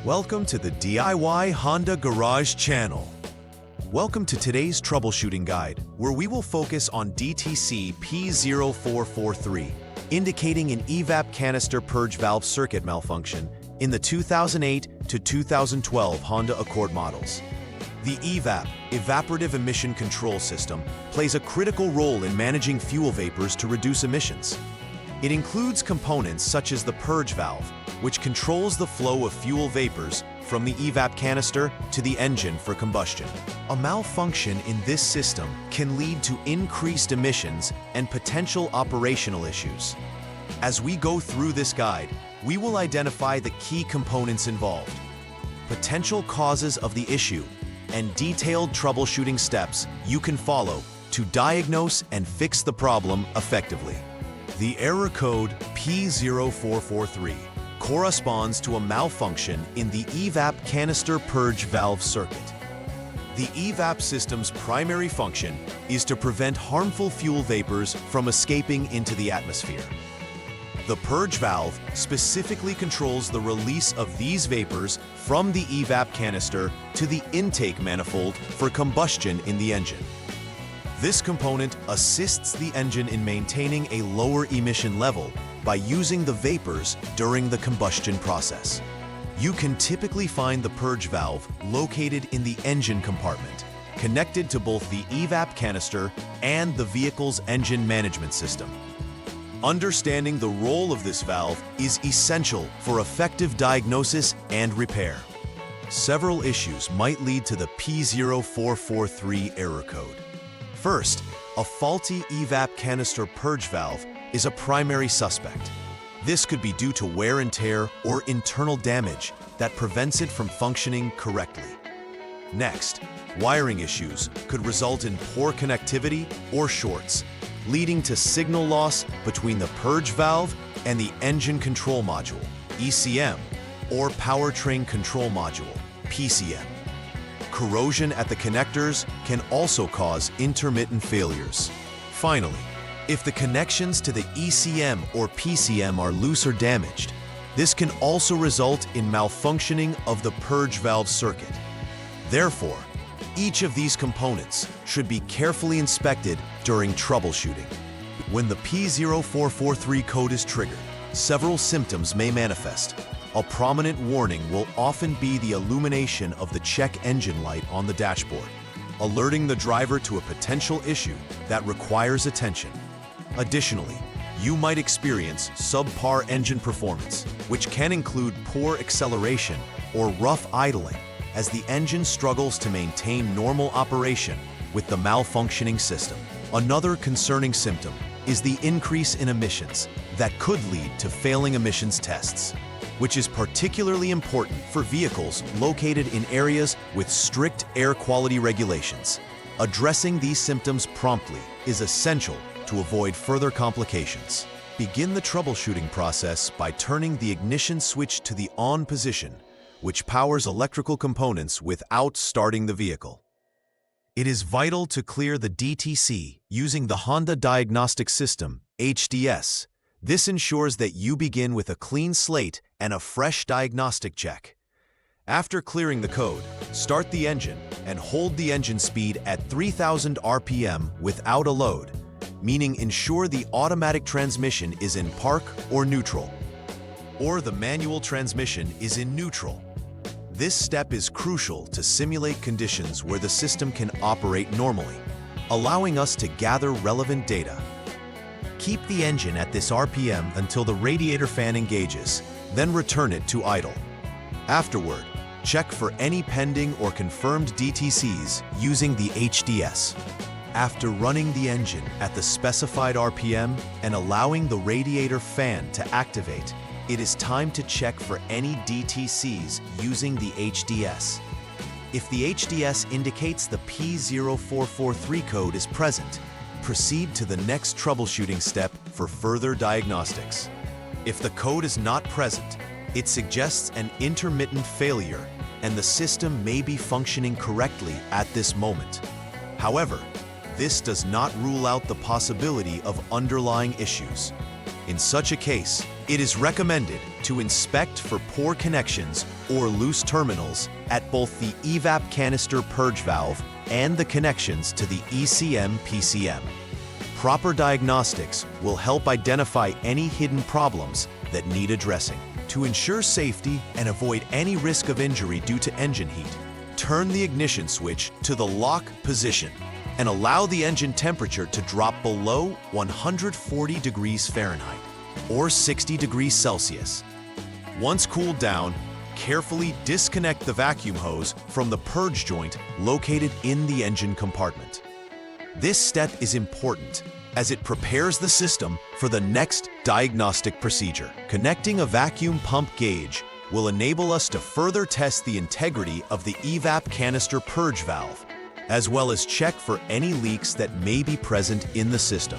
Welcome to the DIY Honda Garage channel. Welcome to today's troubleshooting guide, where we will focus on DTC P0443, indicating an EVAP Canister Purge valve circuit malfunction in the 2008 to 2012 Honda Accord models. The EVAP, Evaporative Emission Control System, plays a critical role in managing fuel vapors to reduce emissions. It includes components such as the purge valve, which controls the flow of fuel vapors from the EVAP canister to the engine for combustion. A malfunction in this system can lead to increased emissions and potential operational issues. As we go through this guide, we will identify the key components involved, potential causes of the issue, and detailed troubleshooting steps you can follow to diagnose and fix the problem effectively. The error code P0443 corresponds to a malfunction in the EVAP Canister Purge valve circuit. The EVAP system's primary function is to prevent harmful fuel vapors from escaping into the atmosphere. The purge valve specifically controls the release of these vapors from the EVAP canister to the intake manifold for combustion in the engine. This component assists the engine in maintaining a lower emission level by using the vapors during the combustion process. You can typically find the purge valve located in the engine compartment, connected to both the EVAP canister and the vehicle's engine management system. Understanding the role of this valve is essential for effective diagnosis and repair. Several issues might lead to the P0443 error code. First, a faulty EVAP canister purge valve is a primary suspect. This could be due to wear and tear or internal damage that prevents it from functioning correctly. Next, wiring issues could result in poor connectivity or shorts, leading to signal loss between the purge valve and the engine control module, ECM, or powertrain control module, PCM. Corrosion at the connectors can also cause intermittent failures. Finally, if the connections to the ECM or PCM are loose or damaged, this can also result in malfunctioning of the purge valve circuit. Therefore, each of these components should be carefully inspected during troubleshooting. When the P0443 code is triggered, several symptoms may manifest. A prominent warning will often be the illumination of the check engine light on the dashboard, alerting the driver to a potential issue that requires attention. Additionally, you might experience subpar engine performance, which can include poor acceleration or rough idling as the engine struggles to maintain normal operation with the malfunctioning system. Another concerning symptom is the increase in emissions that could lead to failing emissions tests, which is particularly important for vehicles located in areas with strict air quality regulations. Addressing these symptoms promptly is essential to avoid further complications. Begin the troubleshooting process by turning the ignition switch to the on position, which powers electrical components without starting the vehicle. It is vital to clear the DTC using the Honda Diagnostic System, HDS. This ensures that you begin with a clean slate and a fresh diagnostic check. After clearing the code, start the engine and hold the engine speed at 3,000 RPM without a load, meaning ensure the automatic transmission is in park or neutral, or the manual transmission is in neutral. This step is crucial to simulate conditions where the system can operate normally, allowing us to gather relevant data. Keep the engine at this RPM until the radiator fan engages, then return it to idle. Afterward, check for any pending or confirmed DTCs using the HDS. After running the engine at the specified RPM and allowing the radiator fan to activate, it is time to check for any DTCs using the HDS. If the HDS indicates the P0443 code is present, proceed to the next troubleshooting step for further diagnostics. If the code is not present, it suggests an intermittent failure and the system may be functioning correctly at this moment. However, this does not rule out the possibility of underlying issues. In such a case, It is recommended to inspect for poor connections or loose terminals at both the EVAP Canister Purge valve and the connections to the ECM-PCM. Proper diagnostics will help identify any hidden problems that need addressing. To ensure safety and avoid any risk of injury due to engine heat, turn the ignition switch to the lock position and allow the engine temperature to drop below 140 degrees Fahrenheit or 60 degrees Celsius. Once cooled down, carefully disconnect the vacuum hose from the purge joint located in the engine compartment. This step is important as it prepares the system for the next diagnostic procedure. Connecting a vacuum pump gauge will enable us to further test the integrity of the EVAP Canister Purge valve, as well as check for any leaks that may be present in the system.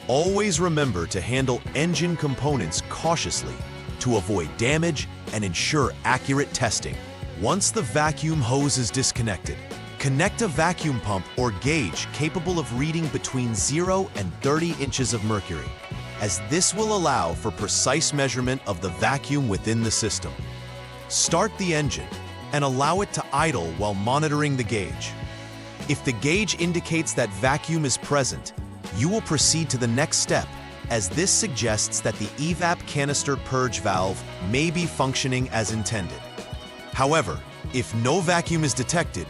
Always remember to handle engine components cautiously to avoid damage and ensure accurate testing. Once the vacuum hose is disconnected, connect a vacuum pump or gauge capable of reading between 0 and 30 inches of mercury, as this will allow for precise measurement of the vacuum within the system. Start the engine and allow it to idle while monitoring the gauge. If the gauge indicates that vacuum is present, you will proceed to the next step, as this suggests that the EVAP Canister Purge valve may be functioning as intended. However, if no vacuum is detected,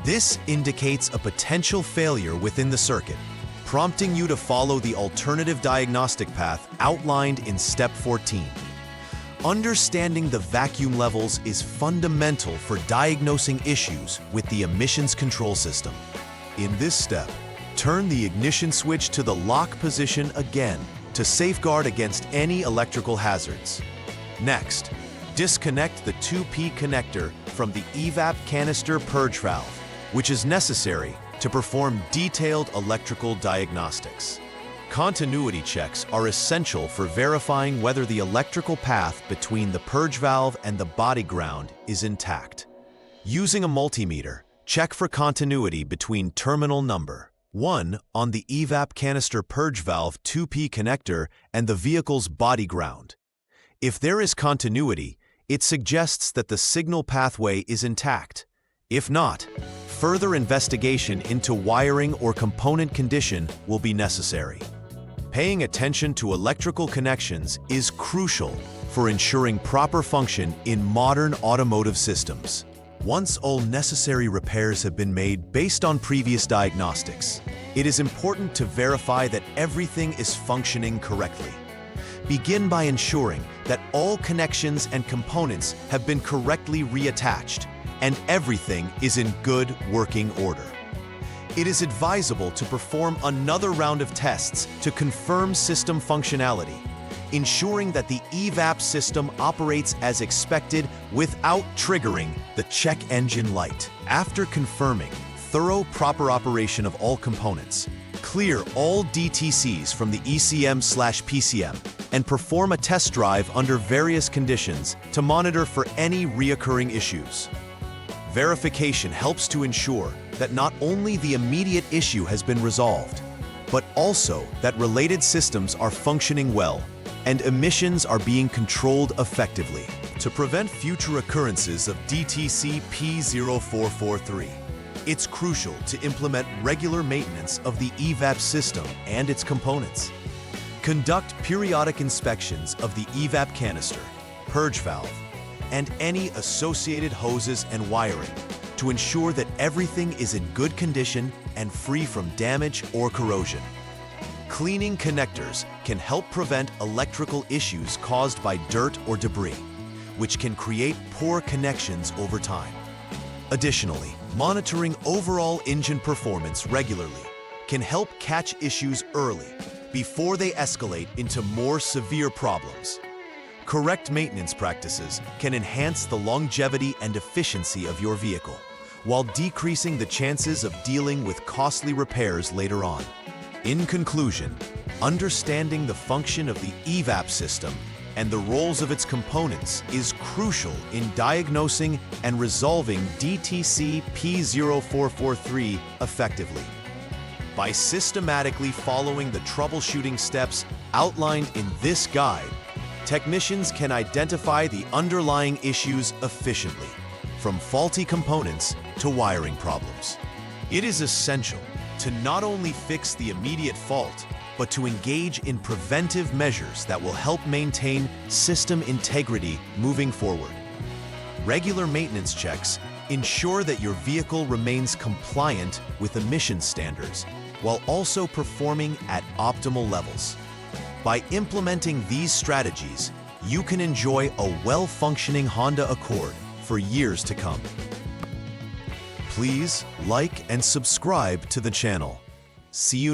this indicates a potential failure within the circuit, prompting you to follow the alternative diagnostic path outlined in Step 14. Understanding the vacuum levels is fundamental for diagnosing issues with the emissions control system. In this step, turn the ignition switch to the lock position again to safeguard against any electrical hazards. Next, disconnect the 2P connector from the EVAP Canister Purge valve, which is necessary to perform detailed electrical diagnostics. Continuity checks are essential for verifying whether the electrical path between the purge valve and the body ground is intact. Using a multimeter, check for continuity between terminal number 1 on the EVAP Canister Purge valve 2P connector and the vehicle's body ground. If there is continuity, it suggests that the signal pathway is intact. If not, further investigation into wiring or component condition will be necessary. Paying attention to electrical connections is crucial for ensuring proper function in modern automotive systems. Once all necessary repairs have been made based on previous diagnostics, it is important to verify that everything is functioning correctly. Begin by ensuring that all connections and components have been correctly reattached and everything is in good working order. It is advisable to perform another round of tests to confirm system functionality, ensuring that the EVAP system operates as expected without triggering the check engine light. After confirming thorough proper operation of all components, clear all DTCs from the ECM/PCM and perform a test drive under various conditions to monitor for any reoccurring issues. Verification helps to ensure that not only the immediate issue has been resolved, but also that related systems are functioning well and emissions are being controlled effectively. To prevent future occurrences of DTC P0443, it's crucial to implement regular maintenance of the EVAP system and its components. Conduct periodic inspections of the EVAP canister, purge valve, and any associated hoses and wiring to ensure that everything is in good condition and free from damage or corrosion. Cleaning connectors can help prevent electrical issues caused by dirt or debris, which can create poor connections over time. Additionally, monitoring overall engine performance regularly can help catch issues early before they escalate into more severe problems. Correct maintenance practices can enhance the longevity and efficiency of your vehicle, while decreasing the chances of dealing with costly repairs later on. In conclusion, understanding the function of the EVAP system and the roles of its components is crucial in diagnosing and resolving DTC P0443 effectively. By systematically following the troubleshooting steps outlined in this guide, technicians can identify the underlying issues efficiently, from faulty components to wiring problems. It is essential to not only fix the immediate fault, but to engage in preventive measures that will help maintain system integrity moving forward. Regular maintenance checks ensure that your vehicle remains compliant with emission standards while also performing at optimal levels. By implementing these strategies, you can enjoy a well-functioning Honda Accord for years to come. Please like and subscribe to the channel. See you